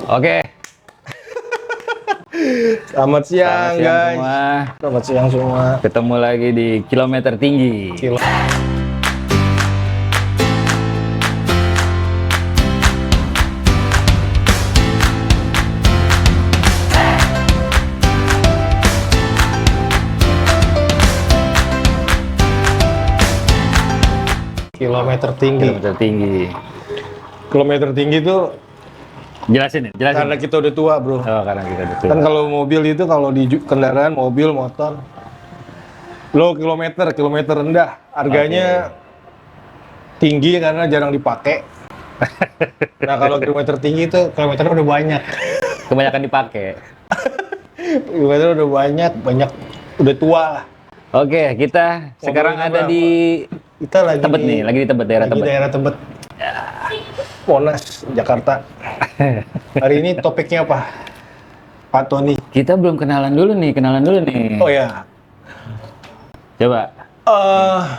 Oke, Selamat siang, guys. semua. Selamat siang semua. Ketemu lagi di Kilometer Tinggi. Kilometer tinggi. Kilometer Tinggi. Kilometer tinggi itu Jelasin ya, jelasin. karena kita udah tua, bro. Oh, karena kita betul. Kan kalau mobil itu kalau di kendaraan mobil motor low kilometer rendah, harganya tinggi karena jarang dipakai. Nah, kalau kilometer tinggi itu kilometernya udah banyak. Kebanyakan dipakai. Kilometer udah banyak, udah tua lah. Oke, kita sekarang ada berapa? di Kita lagi Tebet nih, lagi di Tebet, daerah lagi Tebet. daerah Tebet. Monas, Jakarta. Hari ini topiknya apa? Pak Tony. Kita belum kenalan dulu nih. Oh ya. Coba,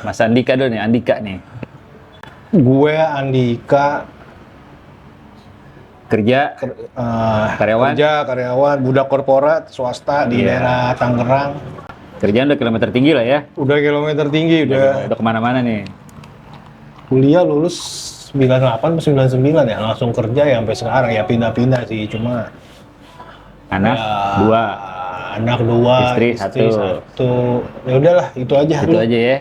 Mas Andika dulu nih, Andika nih. Gue Andika, Kerja, karyawan? karyawan, budak korporat swasta di Iya. daerah Tangerang. Kerjaan udah kilometer tinggi lah ya. Udah kilometer tinggi, Udah kemana-mana nih. kuliah lulus 98 atau 99 ya, langsung kerja ya sampai sekarang ya, pindah-pindah sih, cuma Anak, ya, 2. anak 2, Istri satu. Ya udahlah, itu aja. Itu Lu? aja ya.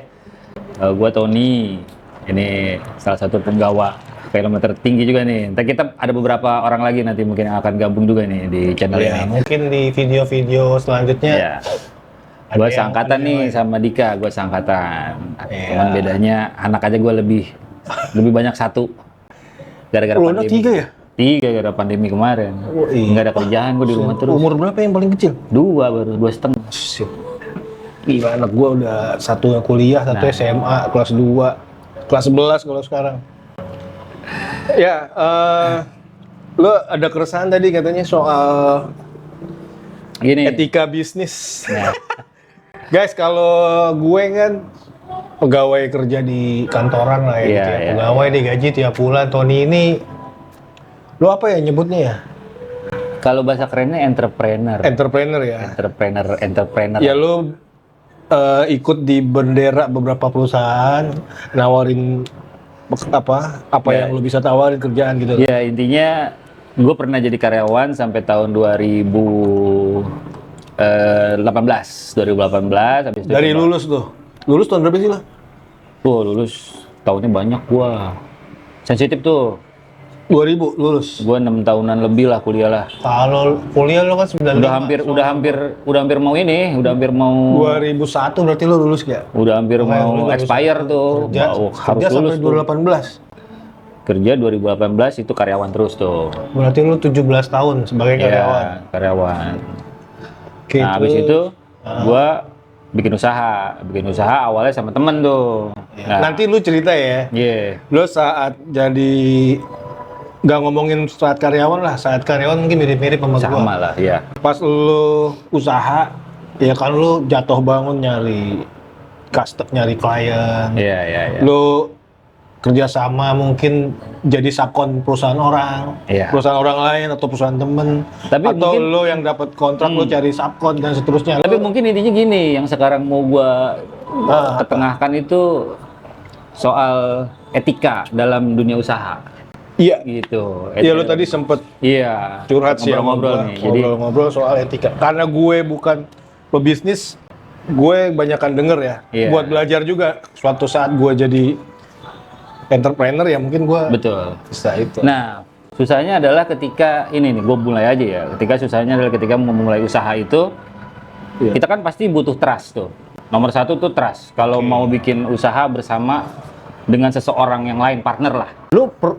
Gua Tony, ini salah satu penggawa kilometer tinggi juga nih. Ntar kita ada beberapa orang lagi nanti mungkin yang akan gabung juga nih di channel Ya, ini. mungkin di video-video selanjutnya. Ya. ada Gua yang- seangkatan ada yang nih lain. sama Dika, gua seangkatan. Iya. Cuman bedanya anak aja gua lebih banyak satu. Gara-gara Lu anak pandemi. 3 ya? 3 gara-gara pandemi kemarin. Oh, iya. Nggak ada kerjaan, gua di rumah terus. Umur berapa yang paling kecil? 2 baru 2,5. Gila, anak gua udah satu yang kuliah, satu Nah. SMA, kelas 2, kelas 11 kalau sekarang. Ya, lu ada keresahan tadi katanya soal Gini. etika bisnis. Nah, Guys, kalau gue kan pegawai kerja di kantoran lah ya, Iya, gitu ya. iya. Pegawai digaji tiap bulan. Tony ini, lu apa ya nyebutnya ya? kalau bahasa kerennya entrepreneur. Entrepreneur ya? Entrepreneur. Ya lu ikut di bendera beberapa perusahaan, nawarin apa Ya. yang lu bisa tawarin kerjaan gitu. Ya intinya gue pernah jadi karyawan sampai tahun 2018 habis itu Dari coba- lulus tuh. Lulus tahun berapa sih lo? Tuh lulus tahunnya banyak gua. Sensitif tuh. 2000 lulus. Gua 6 tahunan lebih lah kuliah lah. Kalau kuliah lo kan 95. Udah hampir mau ini, udah hampir mau 2001 berarti lo lulus ya? udah hampir Lu mau harus expire tuh. Kerja, Harus kerja lulus sampai tuh. 2018. Kerja 2018 itu karyawan terus tuh. Berarti lo 17 tahun sebagai karyawan. Iya, karyawan. Oke, Nah, habis terus- itu gua bikin usaha awalnya sama temen tuh. Nah, Nanti lu cerita ya. iya. Lo saat jadi, nggak ngomongin saat karyawan lah, saat karyawan mungkin mirip-mirip sama gua. Sama lah, ya. Pas lu usaha, ya kan lu jatuh bangun nyari nyari klien. Iya. Lu kerjasama mungkin jadi sakon perusahaan orang, Iya. perusahaan orang lain atau perusahaan temen, Tapi atau mungkin- lo yang dapat kontrak lo cari subkon dan seterusnya. Tapi Lo- mungkin intinya gini, yang sekarang mau gua ketengahkan itu soal etika dalam dunia usaha. iya, Gitu. iya lo tadi sempet Iya. curhat sih sama ngobrol-ngobrol gua, nih. Jadi ngobrol-ngobrol soal etika. Karena gue bukan pebisnis, gue banyakan denger ya. Iya. Buat belajar juga. Suatu saat gue jadi entrepreneur ya mungkin gue betul. bisa itu. Nah, susahnya adalah ketika ini nih, gue mulai aja ya. Ketika susahnya adalah ketika memulai usaha itu, Iya. kita kan pasti butuh trust tuh. Nomor satu tuh trust. Kalau mau bikin usaha bersama dengan seseorang yang lain, partner lah.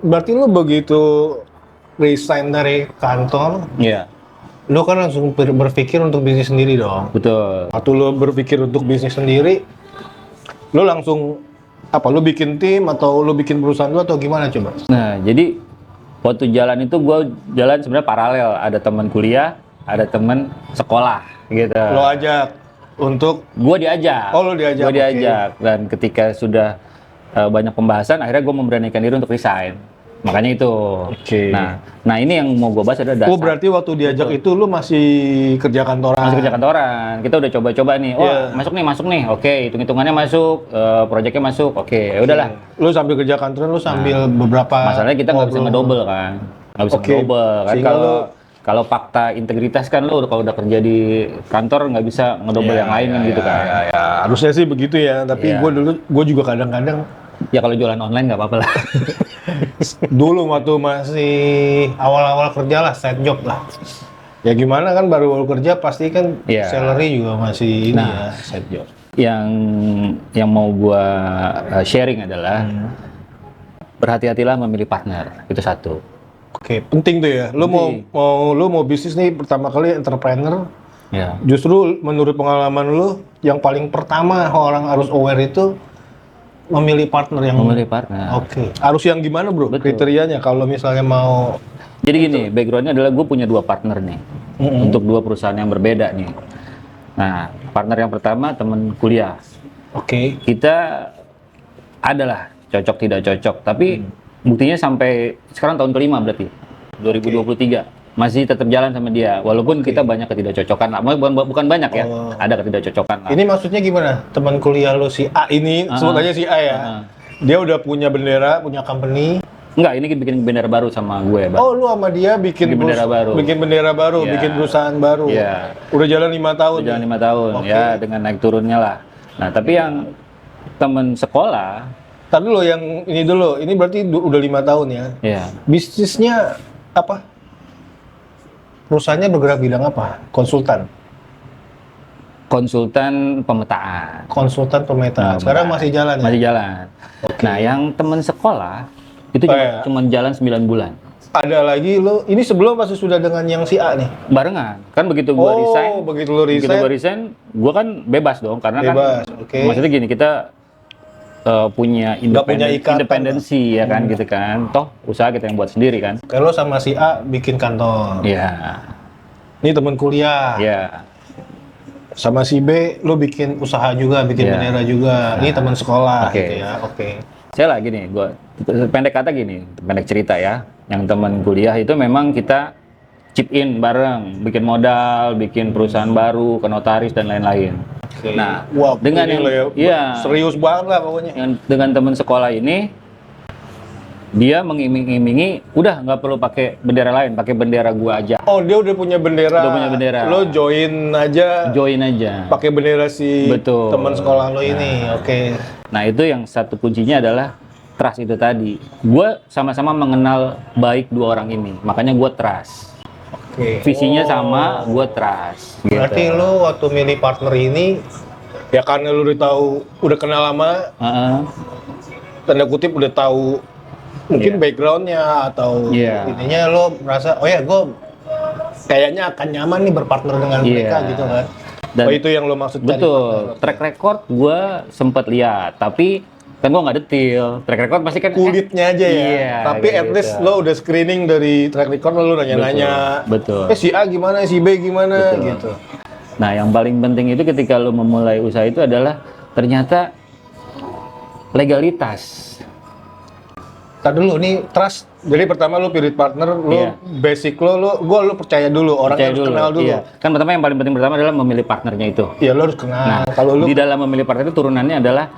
Berarti lu begitu resign dari kantor, Iya, lu kan langsung berpikir untuk bisnis sendiri dong. betul. Waktu lu berpikir untuk bisnis sendiri, lu langsung lu bikin tim atau lu bikin perusahaan lu atau gimana coba? Nah, jadi waktu jalan itu gue jalan sebenarnya paralel. Ada teman kuliah, ada teman sekolah gitu. Lo ajak untuk Gue diajak. Oh, lu diajak, Gue diajak. Dan ketika sudah banyak pembahasan, akhirnya gue memberanikan diri untuk resign. Makanya itu. Oke. Nah ini yang mau gue bahas adalah dasar. Oh, berarti waktu diajak itu lu masih kerja kantoran. Masih kerja kantoran. Kita udah coba-coba nih. Oh, Iya. masuk nih. Oke, hitung-hitungannya masuk, proyeknya masuk. Oke, ya udahlah. Lu sambil kerja kantoran, lu sambil beberapa Masalahnya kita nggak bisa ngobrol. ngedouble kan. Nggak bisa Oke. ngedouble kan. Sehingga Kalau fakta integritas kan lu kalau udah kerja di kantor nggak bisa ngedouble yang lain kan gitu kan. Ya, harusnya sih begitu ya. Tapi Iya. gue juga kadang-kadang Ya kalau jualan online nggak apa-apa lah. dulu waktu masih awal-awal kerja lah, side job lah. Ya gimana kan baru kerja pasti kan Iya. salary juga masih ini Nah. ya, side job. yang mau gua sharing adalah berhati-hatilah memilih partner. Itu satu. Oke, penting tuh ya. Lu mau bisnis nih pertama kali entrepreneur. Ya. Justru menurut pengalaman lu yang paling pertama orang harus aware itu memilih partner yang Memilih partner. Oke. Harus yang gimana, Bro? Betul. Kriterianya kalau misalnya mau Jadi gini, backgroundnya adalah gue punya 2 partner nih, untuk 2 perusahaan yang berbeda nih. Nah, partner yang pertama teman kuliah. oke. Kita adalah cocok tidak cocok, tapi buktinya sampai sekarang tahun kelima berarti 2023 masih tetap jalan sama dia, walaupun kita banyak ketidakcocokan lah. Bukan banyak ya, ada ketidakcocokan lah. Ini maksudnya gimana? Teman kuliah lu si A ini, sebut aja si A ya. Dia udah punya bendera, punya company. Enggak, ini bikin bendera baru sama gue, Bang. Oh, lu sama dia bikin Bikin bendera baru. Bikin bendera baru, Iya. bikin perusahaan baru. Iya. Udah jalan 5 tahun. Jalan 5 tahun, Oke. ya dengan naik turunnya lah. Nah, tapi yang temen sekolah, Tadi dulu yang ini dulu. Ini berarti udah 5 tahun ya. ya Bisnisnya apa? Perusahaannya bergerak bidang apa? Konsultan. konsultan pemetaan. Konsultan pemetaan. Sekarang masih jalan ya? Masih jalan. Nah, yang temen sekolah itu iya. cuma jalan 9 bulan. Ada lagi lo, ini sebelum pasti sudah dengan yang si A nih? Barengan. Kan begitu gua resign, begitu lo begitu resign, gua resign, gua kan bebas dong karena bebas, kan oke. maksudnya gini, kita punya punya ikatan, independensi ya kan gitu kan. Toh usaha kita yang buat sendiri kan. Kalau sama si A bikin kantor. Iya. Ini temen kuliah. Iya. Sama si B, lo bikin usaha juga, bikin Iya. bendera juga. Ini teman sekolah Oke. gitu ya, oke. Saya lah gini, gua pendek kata gini, pendek cerita ya. Yang teman kuliah itu memang kita chip in bareng, bikin modal, bikin perusahaan baru, ke notaris dan lain-lain. Oke. Nah, Wah, dengan ini yang lo ya, iya, serius banget lah pokoknya. yang dengan teman sekolah ini dia mengiming-imingi udah nggak perlu pakai bendera lain, pakai bendera gua aja. Oh, dia udah punya bendera. Udah punya bendera. Lo join aja Join aja. pakai bendera si Betul. teman sekolah lo ini. Oke. Nah, itu yang satu kuncinya adalah trust itu tadi. Gue sama-sama mengenal baik 2 orang ini, makanya gue trust. Oke. Visinya sama, gue trust. Berarti gitu. lo waktu milih partner ini ya karena lo udah tahu, udah kenal lama, Heeh. tanda kutip udah tahu mungkin backgroundnya atau Iya. ininya lo merasa oh ya gue kayaknya akan nyaman nih berpartner dengan Iya. mereka gitu kan. Dan Oh itu yang lo maksud cari betul, partner. track record gue sempet lihat, tapi kan gue nggak detail. Track record pasti kan Kulitnya aja ya. Iya, Tapi kayak at least gitu. lo udah screening dari track record lo nanya-nanya. Betul. Si A gimana, si B gimana Betul. gitu. Nah, yang paling penting itu ketika lo memulai usaha itu adalah ternyata legalitas. Tadi dulu nih trust. Jadi pertama lo pilih partner, lo Iya. basic lo percaya dulu, orang Percaya harus kenal dulu. Iya. Kan pertama yang paling penting pertama adalah memilih partnernya itu. Ya lo harus kenal. Nah, Kalau lo di dalam memilih partner itu turunannya adalah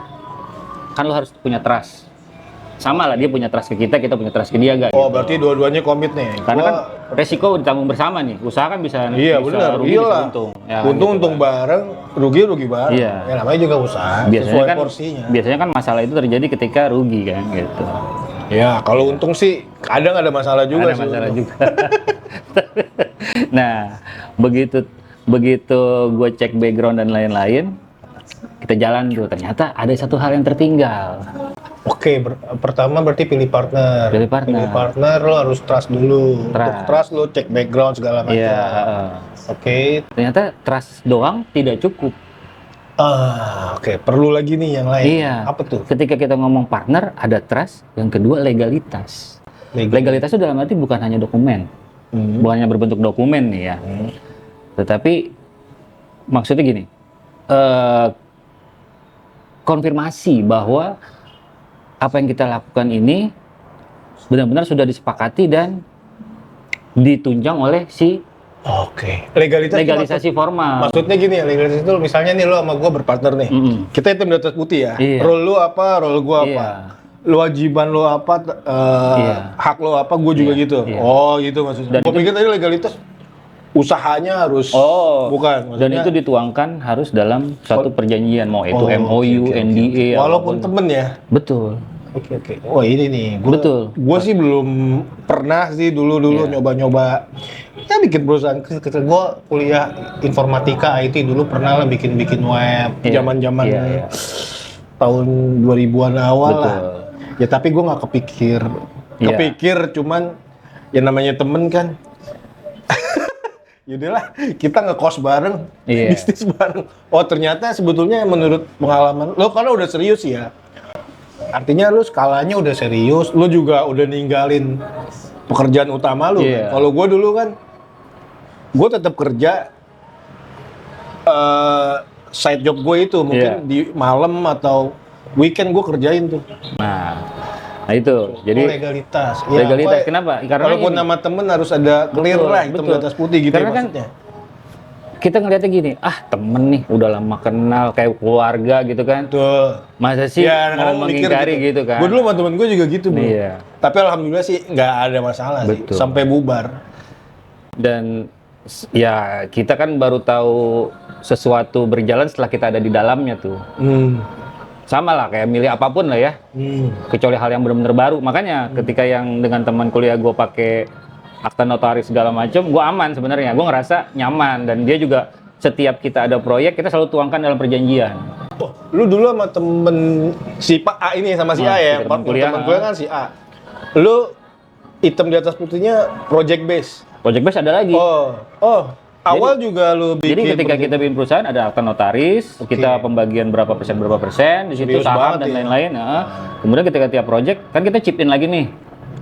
kan lo harus punya trust. Sama lah, dia punya trust ke kita punya trust ke dia gak? oh gitu. berarti dua-duanya komit nih. Karena Gua- kan resiko ditanggung bersama nih. Usaha kan bisa Iya bisa benar, rugi, iya bisa lah. untung. Ya kan, Untung gitu kan. bareng, rugi bareng. Iya. Ya namanya juga usaha, Biasanya sesuai kan porsinya. biasanya kan masalah itu terjadi ketika rugi kan gitu. Ya kalau untung sih kadang ada masalah juga Ada sih. masalah untung. juga. Nah, begitu gue cek background dan lain-lain, kita jalan tuh, ternyata ada satu hal yang tertinggal. Oke, pertama berarti pilih partner. Pilih partner. Pilih partner lo harus trust dulu. Trust. Untuk trust lo cek background segala macam. Iya, heeh. Oke. Ternyata trust doang tidak cukup. Oke, perlu lagi nih yang lain. Iya. Apa tuh? Ketika kita ngomong partner, ada trust, yang kedua legalitas. Legalitas itu dalam arti bukan hanya dokumen, bukan hanya berbentuk dokumen nih ya. Tetapi maksudnya gini, konfirmasi bahwa apa yang kita lakukan ini benar-benar sudah disepakati dan ditunjang oleh si Oke. Legalisasi formal. maksudnya gini ya, legalitas itu misalnya nih lo sama gue berpartner nih. Kita hitam di atas putih ya. Iya. Role lu apa, role gue apa. Iya. Kewajiban lo apa, Iya. hak lo apa, gue juga Iya. gitu. Iya. Oh gitu maksudnya. Dan Gue itu- pikir tadi legalitas usahanya harus bukan. Dan maksudnya itu dituangkan harus dalam suatu perjanjian, mau itu MOU, oke. NDA, Walaupun apapun. temen ya. Betul. Oke. Oh ini nih, Betul. Gue sih belum pernah sih dulu Iya. nyoba-nyoba. Ya bikin perusahaan. Gue kuliah informatika IT dulu pernah lah bikin web. Iya. Zaman-zaman Iya. tahun 2000-an awal lah. Betul. Ya tapi gue nggak kepikir. Iya. Kepikir cuman ya namanya temen kan. Yaudahlah, kita ngekos bareng, Iya. bisnis bareng. Oh ternyata sebetulnya menurut pengalaman lo karena udah serius ya. Artinya lu skalanya udah serius, lu juga udah ninggalin pekerjaan utama lu. Iya. Kan? Kalau gue dulu kan, gue tetap kerja side job gue itu mungkin Iya. di malam atau weekend gue kerjain tuh. Nah itu. Jadi legalitas. legalitas. gue- Kenapa? Karena Walaupun ini, nama temen harus ada clear Betul, lah, hitam di betul. atas putih gitu Karena ya kan maksudnya. kita ngeliatnya gini, temen nih udah lama kenal kayak keluarga gitu kan. Tuh. Masa sih Ya, mau kadang mikir mengingkari gitu kan? Gue dulu sama temen gue juga gitu, bro. Iya. Tapi alhamdulillah sih nggak ada masalah sih, Betul. sampai bubar. Dan ya kita kan baru tahu sesuatu berjalan setelah kita ada di dalamnya tuh. Sama lah kayak milih apapun lah ya. Kecuali hal yang benar-benar baru. Makanya ketika yang dengan teman kuliah gue pakai akta notaris segala macam, gue aman sebenarnya. Gue ngerasa nyaman dan dia juga setiap kita ada proyek kita selalu tuangkan dalam perjanjian. Oh, lu dulu sama temen si Pak A ini sama si A ya, si temen kuliah, temen kuliah kan si A. Lu hitam di atas putihnya project base. Project base ada lagi. Awal juga lu bikin. Jadi ketika kita bikin perusahaan ada akta notaris, kita pembagian berapa persen, di situ Serius saham banget dan ya. lain-lain. Kemudian ketika tiap project kan kita chip in lagi nih.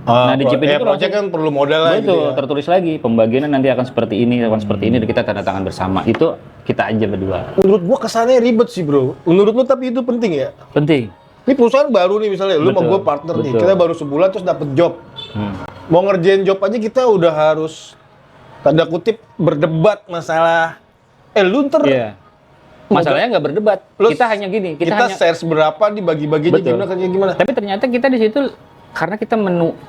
Nah, di chip in itu project kan perlu modal lah gitu Betul, ya. tertulis lagi pembagiannya nanti akan seperti ini, dan kita tanda tangan bersama. Itu kita aja berdua. Menurut gua kesannya ribet sih, bro. Menurut lu tapi itu penting ya? Penting. Ini perusahaan baru nih misalnya, lu sama Betul, gua partner nih. betul. Kita baru sebulan terus dapet job. Mau ngerjain job aja kita udah harus tanda kutip berdebat masalah lu ntar Iya. Masalahnya nggak berdebat. Kita hanya gini, kita hanya share seberapa dibagi-baginya Betul. gimana kerja gimana. Tapi ternyata kita di situ karena kita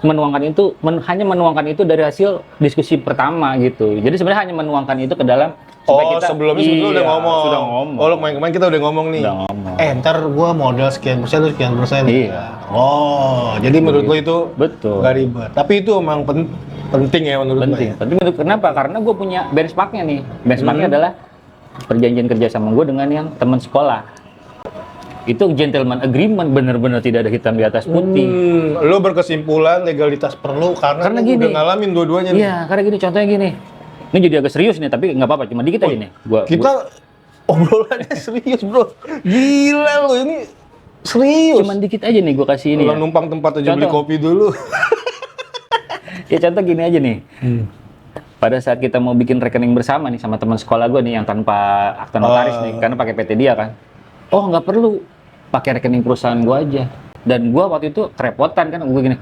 menuangkan itu hanya menuangkan itu dari hasil diskusi pertama gitu. Jadi sebenarnya hanya menuangkan itu ke dalam Sebelumnya udah ngomong. Sudah ngomong. Oh, kemarin kita udah ngomong nih. Udah ngomong. Ntar gua modal sekian persen, lu sekian persen. Iya. Oh, jadi menurut lo itu Betul. nggak ribet. Tapi itu emang penting ya menurut lo. Penting. Ya? Penting kenapa? Karena gue punya benchmarknya nih. Benchmarknya adalah perjanjian kerja sama gue dengan yang teman sekolah. Itu gentleman agreement, benar-benar tidak ada hitam di atas putih. Lo berkesimpulan legalitas perlu karena Karena lo gini. udah ngalamin dua-duanya nih. Iya, karena gini contohnya gini. Ini jadi agak serius nih, tapi nggak apa-apa, cuma dikit aja nih. Kita obrolannya serius, bro. Gila lo ini serius. Cuman dikit aja nih gue kasih ini. Orang Ya. numpang tempat aja beli Contoh. kopi dulu. Ya contoh gini aja nih. Pada saat kita mau bikin rekening bersama nih sama teman sekolah gue nih yang tanpa akta notaris nih, karena pakai PT dia kan. Oh nggak perlu, pakai rekening perusahaan gue aja. Dan gue waktu itu kerepotan kan, gue gini,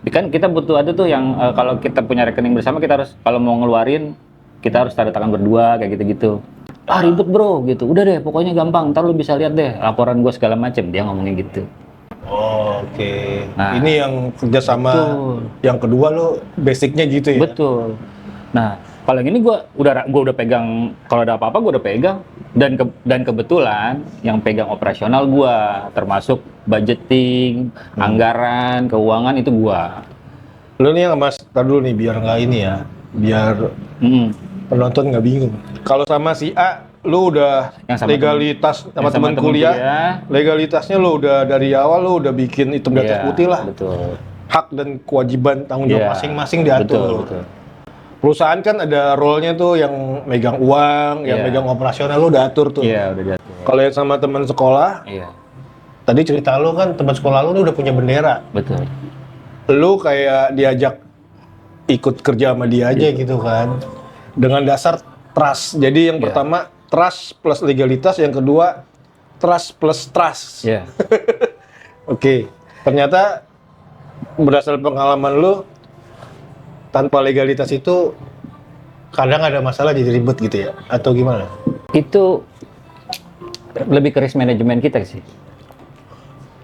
kan kita butuh ada tuh yang kalau kita punya rekening bersama kita harus kalau mau ngeluarin kita harus tanda tangan berdua kayak gitu-gitu. Ribet bro gitu. Udah deh pokoknya gampang. Ntar lu bisa lihat deh laporan gue segala macem. Dia ngomongnya gitu. Oke. Nah, ini yang kerjasama betul. yang kedua lo basicnya gitu ya. Betul. Nah kalau yang ini gue udah pegang. Kalau ada apa-apa gue udah pegang. Dan kebetulan yang pegang operasional gue, termasuk budgeting, anggaran, keuangan itu gue. Lo nih yang mas, tar dulu nih biar nggak ini ya, biar penonton nggak bingung. Kalau sama si A, lo udah Yang sama legalitas sama yang sama teman temen kuliah, kuliah. legalitasnya lo udah dari awal lo udah bikin hitam di atas Iya, putih lah. Betul. Hak dan kewajiban tanggung jawab Iya. masing-masing diatur. Betul. Perusahaan kan ada role-nya tuh yang megang uang, yang Iya. megang operasional lo udah atur tuh. Iya udah diatur. Kalau yang sama teman sekolah, Iya tadi cerita lo kan teman sekolah lo udah punya bendera. betul. Lu kayak diajak ikut kerja sama dia aja gitu kan. Dengan dasar trust. Jadi yang Iya. pertama trust plus legalitas, yang kedua trust plus trust. Iya. Oke. Ternyata berdasarkan pengalaman lu, tanpa legalitas itu kadang ada masalah jadi ribet gitu ya? Atau gimana? Itu lebih ke risk management kita sih.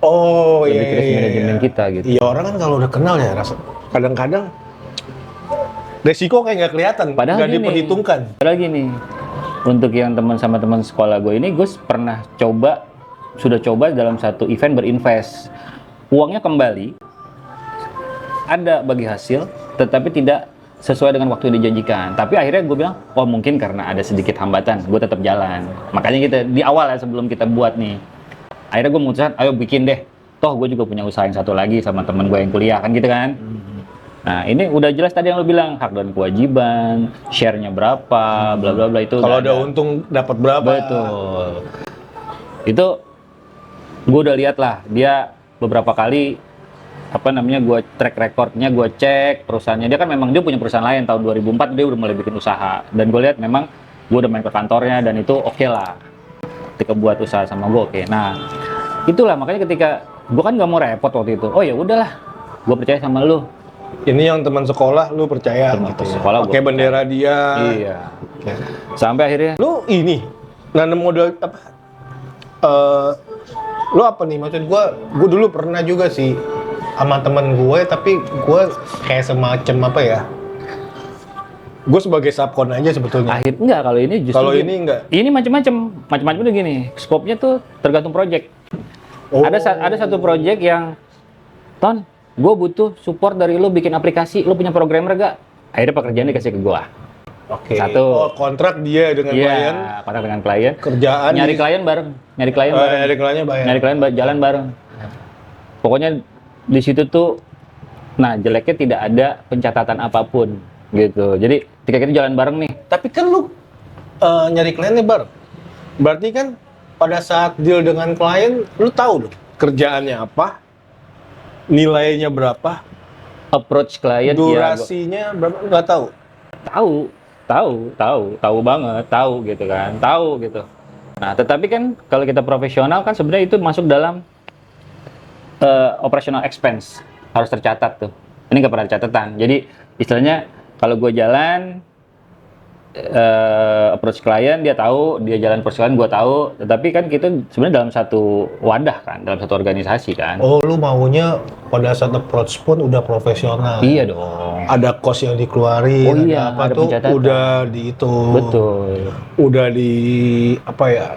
Oh Lebih iya, ke risk manajemen kita gitu. Iya, orang kan kalau udah kenal ya rasa kadang-kadang resiko kayak nggak kelihatan, Padahal nggak gini, diperhitungkan. Padahal gini, untuk yang teman sekolah gue ini, gue sudah coba dalam satu event berinvest. Uangnya kembali, ada bagi hasil, tetapi tidak sesuai dengan waktu yang dijanjikan. Tapi akhirnya gue bilang, oh mungkin karena ada sedikit hambatan, gue tetap jalan. Makanya kita di awal ya sebelum kita buat nih, akhirnya gue memutuskan, ayo bikin deh. Toh gue juga punya usaha yang satu lagi sama temen gue yang kuliah, kan gitu kan. Nah ini udah jelas tadi yang lo bilang, hak dan kewajiban, share-nya berapa, bla bla bla itu. Kalau udah ada untung dapat berapa? Betul. Itu gue udah lihat lah, dia beberapa kali gue track recordnya, gue cek perusahaannya. Dia kan memang dia punya perusahaan lain, tahun 2004 dia udah mulai bikin usaha. Dan gue lihat memang gue udah main ke kantornya dan itu oke lah. Ketika buat usaha sama gue oke. Nah itulah makanya ketika gue kan nggak mau repot waktu itu. Oh ya udahlah, gue percaya sama lu. Ini yang teman sekolah lu percaya Teman gitu. sekolah Pakai gua bendera dia. Iya. Sampai akhirnya Lu ini nanam modal apa? Lu apa nih? Maksud gua dulu pernah juga sih sama temen gue, tapi gue kayak semacam apa ya? Gue sebagai subkon aja sebetulnya. enggak, kalau ini justru Kalau ini enggak. Ini macam-macam tuh gini. Skopnya tuh tergantung project. Oh. Ada satu project yang Ton, gue butuh support dari lo bikin aplikasi, lo punya programmer gak? Akhirnya pekerjaan dikasih ke gue. Oke. Satu. Oh, kontrak dia dengan klien. Iya, kontrak dengan klien. Kerjaan Nyari klien bareng. Nyari klien bareng. Nyari kliennya bayar. Nyari klien jalan bareng. Pokoknya di situ tuh, nah jeleknya tidak ada pencatatan apapun gitu. Jadi ketika kita jalan bareng nih. Tapi kan lu nyari kliennya bareng. Berarti kan pada saat deal dengan klien, lu tahu dong kerjaannya apa, nilainya berapa, Approach klien, durasinya berapa, nggak tahu. Tahu banget, tahu gitu kan, tahu gitu. Nah, tetapi kan kalau kita profesional kan sebenarnya itu masuk dalam operational expense, harus tercatat tuh. Ini nggak pernah catatan. Jadi istilahnya kalau gue jalan approach klien, dia tahu, dia jalan approach klien, gue tahu. Tetapi kan kita sebenarnya dalam satu wadah kan, dalam satu organisasi kan. Oh, lu maunya pada saat approach pun udah profesional. Iya dong. Ada cost yang dikeluarin, Oh iya, apa ada tuh pencatatan. udah dihitung. Betul. Udah di apa ya?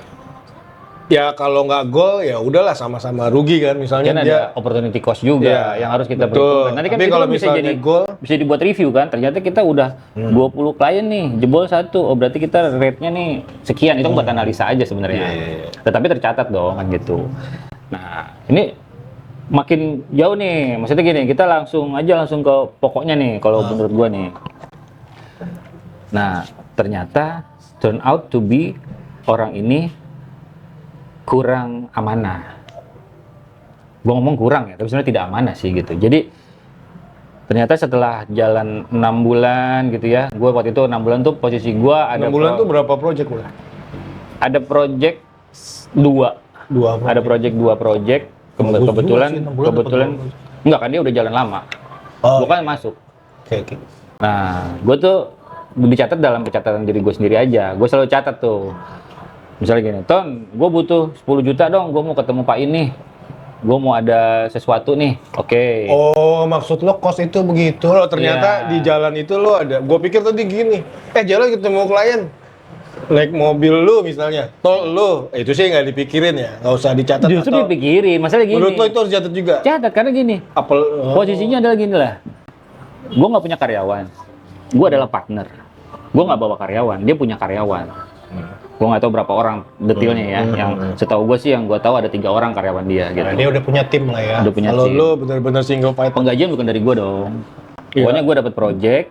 Ya kalau nggak gol ya udahlah sama-sama rugi kan, misalnya Kan dia ada opportunity cost juga Iya, yang harus kita betul. perhitungkan. Nanti kan Tapi itu kalau kan bisa misalnya jadi gol, bisa dibuat review kan. Ternyata kita udah 20 klien nih, jebol satu. Oh berarti kita rate-nya nih sekian. Itu buat analisa aja sebenarnya. Iya. Tetapi tercatat dong kan gitu. Nah, ini makin jauh nih. Maksudnya gini, kita langsung ke pokoknya nih kalau menurut gua nih. Nah, ternyata turn out to be orang ini kurang amanah. Gue ngomong kurang ya, tapi sebenarnya tidak amanah sih gitu. Jadi ternyata setelah jalan 6 bulan gitu ya, gue waktu itu 6 bulan tuh posisi gue ada 6 bulan tuh berapa project udah? ada project 2. Ada project 2 project. Bagus Kebetulan juga sih, 6 bulan dapat enggak kan dia udah jalan lama. Oh, Gue kan masuk. oke. Nah, gue tuh dicatat dalam pencatatan diri gue sendiri aja. Gue selalu catat tuh. Misalnya gini, Ton, gue butuh 10 juta dong, gue mau ketemu Pak ini. Gue mau ada sesuatu nih, oke. Oh, maksud lo kos itu begitu lo ternyata Iya. di jalan itu lo ada. Gue pikir tadi gini, jalan ketemu klien, naik mobil lu misalnya, tol lu, itu sih nggak dipikirin ya, nggak usah dicatat. Justru atau dipikirin, masalah gini. menurut lo itu harus catat juga. Catat, karena gini, posisinya adalah gini lah. Gue nggak punya karyawan, gue adalah partner. Gue nggak bawa karyawan, dia punya karyawan. Gue nggak tahu berapa orang detailnya ya. Yang setahu gue sih yang gue tahu ada 3 orang karyawan dia gitu. Nah, dia udah punya tim lah ya. Udah punya Kalau tim. lo benar-benar single fighter. Penggajian bukan dari gue dong. Iya. Pokoknya gue dapat project,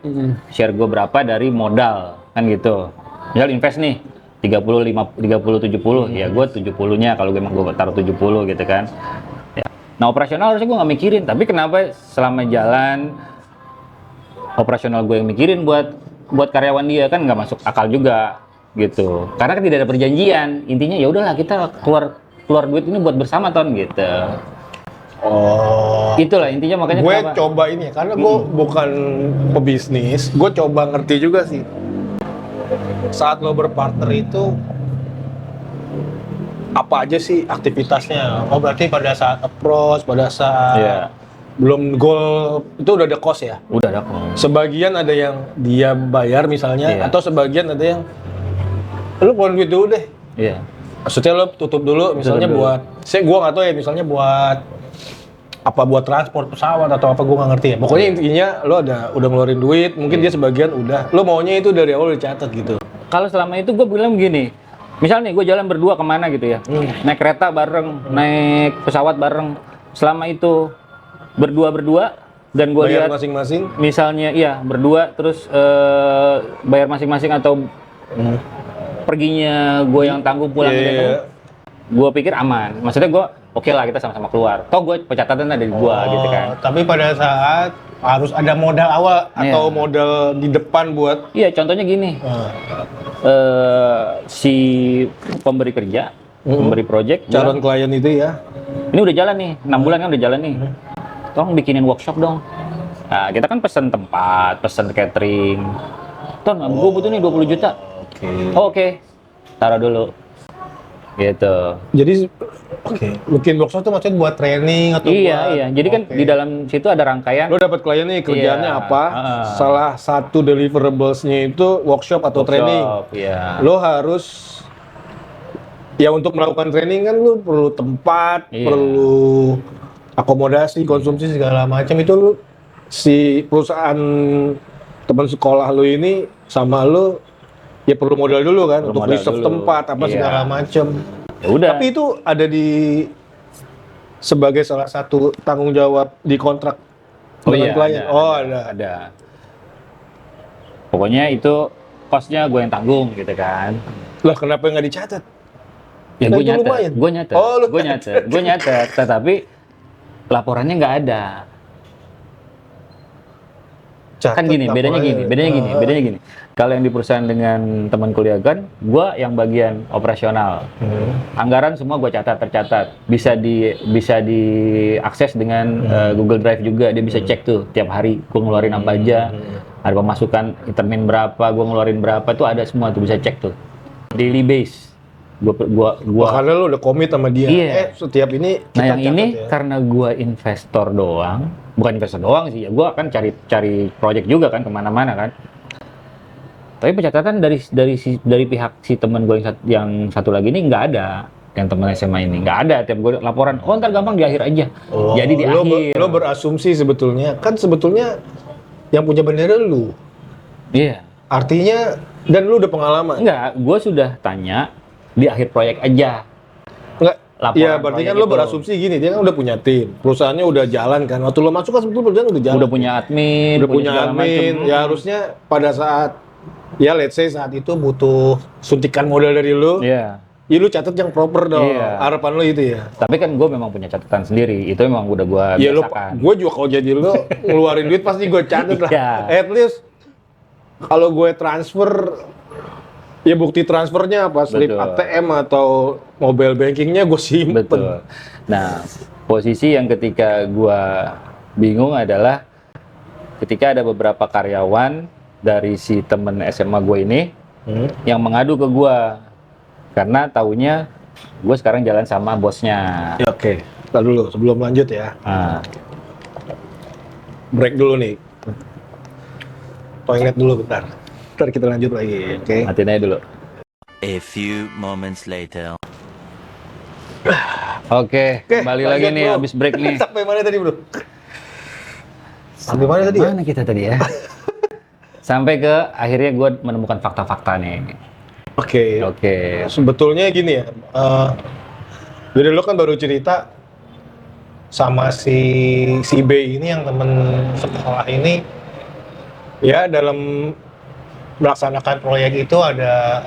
share gue berapa dari modal kan gitu. Misal invest nih 30 70, ya gue 70-nya kalau emang gue taruh 70 gitu kan. Ya. Nah, operasional harusnya gue nggak mikirin, tapi kenapa selama jalan operasional gue yang mikirin buat karyawan dia, kan nggak masuk akal juga gitu. Karena kan tidak ada perjanjian. Intinya ya udahlah kita keluar duit ini buat bersama Ton gitu. Oh. Itulah intinya, makanya Gue kenapa. coba ini ya, karena gue bukan pebisnis, gue coba ngerti juga sih. Saat lo berpartner itu apa aja sih aktivitasnya? Oh berarti pada saat approach, pada saat Iya. belum goal itu udah ada cost ya? Udah ada kok. Sebagian ada yang dia bayar misalnya, Iya. atau sebagian ada yang lu keluarin duit dulu deh. Iya. Maksudnya lo tutup dulu, misalnya Tutup dulu. buat, gue nggak tahu ya, misalnya buat apa, buat transport pesawat atau apa, gue nggak ngerti ya. Pokoknya intinya lo udah ngeluarin duit, mungkin dia sebagian udah. Lo maunya itu dari awal dicatat gitu. Kalau selama itu gue bilang begini, misalnya nih gue jalan berdua kemana gitu ya, naik kereta bareng, naik pesawat bareng, selama itu berdua dan gue Bayar lihat masing-masing. misalnya iya berdua terus bayar masing-masing atau perginya gue yang tanggung pulang Iya. gue pikir aman. Maksudnya gue oke lah kita sama-sama keluar. Toh gue pencatatan ada di gue gitu kan. Tapi pada saat harus ada modal awal atau Iya. modal di depan buat Iya contohnya gini, si pemberi kerja, pemberi project, calon klien itu ya. ini udah jalan nih, 6 bulan kan udah jalan nih. Tolong bikinin workshop dong. Nah, kita kan pesen tempat, pesen catering. Ton, gue butuh nih 20 juta. Oke. Oh, oke. Taruh dulu. Gitu. Jadi bikin workshop tuh maksudnya buat training atau Iya, buat, iya. Jadi kan Oke. di dalam situ ada rangkaian Lo dapat klien nih, kerjaannya Iya, apa? heeh. Salah satu deliverables-nya itu workshop atau training. Iya. Lo harus ya untuk melakukan training kan lo perlu tempat, Iya. perlu akomodasi, konsumsi segala macam. Itu lo, si perusahaan teman sekolah lo ini sama lo ya perlu modal dulu kan Perlu untuk modal reserve dulu. tempat apa Iya. segala macam. Ya udah. Tapi itu ada di sebagai salah satu tanggung jawab di kontrak dengan klien. Ada. Pokoknya itu cost-nya gue yang tanggung gitu kan. Lah kenapa nggak dicatat? Ya Nah, gue itu lumayan. nyatet, Oh, lu gue nyatet, tetapi laporannya nggak ada. Catat Kan gini, bedanya laporannya. gini. Kalau yang di perusahaan dengan teman kuliah kan, gue yang bagian operasional. Anggaran semua gue tercatat. Bisa diakses dengan Google Drive juga. Dia bisa cek tuh tiap hari gue ngeluarin apa aja. Ada pemasukan termin berapa, gue ngeluarin berapa, tuh ada semua tuh bisa cek tuh. Daily base. Gua Karena lu udah komit sama dia. Iya. Setiap ini Nah kita yang catat ini ya. karena gua investor doang, bukan investor doang sih ya, gua akan cari project juga kan kemana-mana kan. Tapi pencatatan dari pihak si teman gua yang satu lagi ini nggak ada, yang teman SMA ini nggak ada. Tiap gua laporan, oh ntar gampang di akhir aja. Oh, Jadi di akhir. lo berasumsi sebetulnya yang punya bendera lu. Iya. Artinya dan lu udah pengalaman. Enggak, gua sudah tanya di akhir proyek aja. Enggak. Laporan Iya, berarti proyek kan lo itu. berasumsi gini, dia kan udah punya tim, perusahaannya udah jalan kan. Waktu lo masuk kan sebetulnya perusahaan udah jalan. Udah punya admin, Udah punya segala admin. macem. Ya harusnya pada saat ya let's say saat itu butuh suntikan modal dari lo. Iya. Ya lu catat yang proper dong. Iya. Harapan lo itu ya. Tapi kan gue memang punya catatan sendiri. Itu memang udah gue Ya lo, biasakan. gue juga kalau jadi lo ngeluarin duit pasti gue catat lah. Iya. At least kalau gue transfer, ya bukti transfernya apa, slip Betul. ATM atau mobile bankingnya gue simpen. Betul. Nah, posisi yang ketika gua bingung adalah ketika ada beberapa karyawan dari si temen SMA gue ini yang mengadu ke gua karena taunya gue sekarang jalan sama bosnya. Ya, oke. Ntar dulu sebelum lanjut ya. Nah, Break dulu nih. Toilet dulu bentar. Ntar kita lanjut lagi, oke? matiin aja dulu. A few moments later. Oke, kembali lagi lanjut, nih bro. habis break nih. Sampai mana tadi, bro? Sampai mana tadi ya? Mana kita tadi ya? Sampai ke akhirnya gue menemukan fakta-fakta nih. Oke. Oke. Sebetulnya gini ya, jadi lo kan baru cerita sama si B ini yang temen sekolah ini, ya dalam melaksanakan proyek itu ada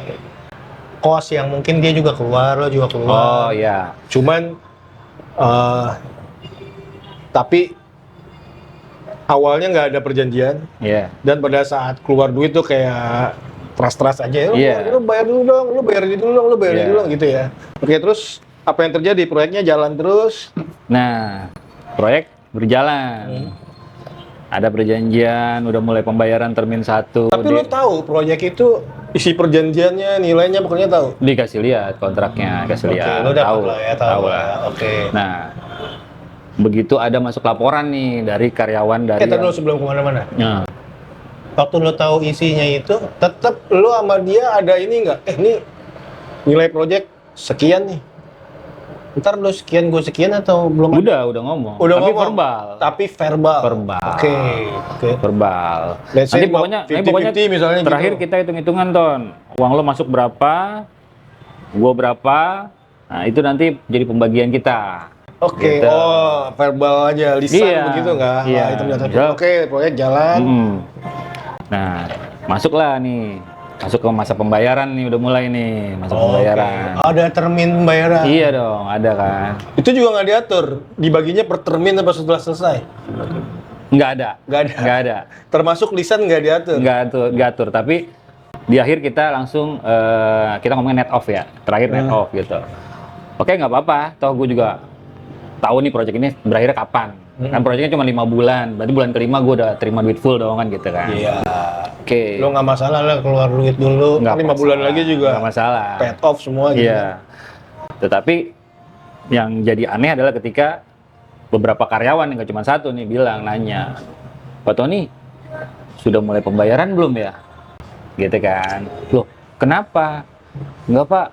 kos yang mungkin dia juga keluar, lo juga keluar. Oh ya. Cuman, tapi awalnya nggak ada perjanjian, Iya. dan pada saat keluar duit tuh kayak trust aja, Iya. lu bayar dulu dong, lu bayar ini dulu dong, lu bayar ini Iya. dulu dong, gitu ya. Oke, terus apa yang terjadi? Proyeknya jalan terus. Nah, proyek berjalan. Ada perjanjian, udah mulai pembayaran termin 1. Tapi lu tahu proyek itu isi perjanjiannya, nilainya pokoknya tahu. Dikasih lihat kontraknya, kasih Oke, lihat. lu dapat Tahu, lah ya, tahu lah. Oke. Nah, begitu ada masuk laporan nih dari karyawan dari Tadi lu sebelum kemana-mana. Nah, Waktu lu tahu isinya itu, tetap lu sama dia ada ini nggak? Ini nilai proyek sekian nih. Ntar lu sekian, gue sekian atau belum? udah ngomong. Udah Tapi ngomong. verbal. Tapi verbal. Verbal. Oke. Verbal. Let's say Nanti pokoknya 50-50 misalnya terakhir gitu. kita hitung-hitungan, Ton. Uang lo masuk berapa, gua berapa. Nah, itu nanti jadi pembagian kita. Oke, Gitu. oh verbal aja, lisan Iya. begitu nggak? Iya. Itu mencatat. Misal- Oke, proyek jalan. Nah, masuklah nih. Masuk ke masa pembayaran nih, udah mulai nih masa pembayaran. Ada termin pembayaran. Iya dong, ada kan. Itu juga nggak diatur, dibaginya per termin apa setelah selesai? Nggak ada. Nggak ada. Nggak ada. Termasuk lisan nggak diatur. Nggak atur. Tapi di akhir kita langsung kita ngomongin net off ya. Terakhir net off gitu. Oke, nggak apa-apa. Toh gue juga tahu nih proyek ini berakhirnya kapan. Kan proyeknya cuma 5 bulan. Berarti bulan kelima gue udah terima duit full dong kan gitu kan. Iya. Oke. Lo nggak masalah lah keluar duit dulu. Nggak 5 bulan masalah. lagi juga. Nggak masalah. Paid off semua gitu. Iya. Tetapi yang jadi aneh adalah ketika beberapa karyawan yang nggak cuma satu nih bilang nanya, Pak Tony sudah mulai pembayaran belum ya? Gitu kan? Loh, kenapa? Enggak Pak,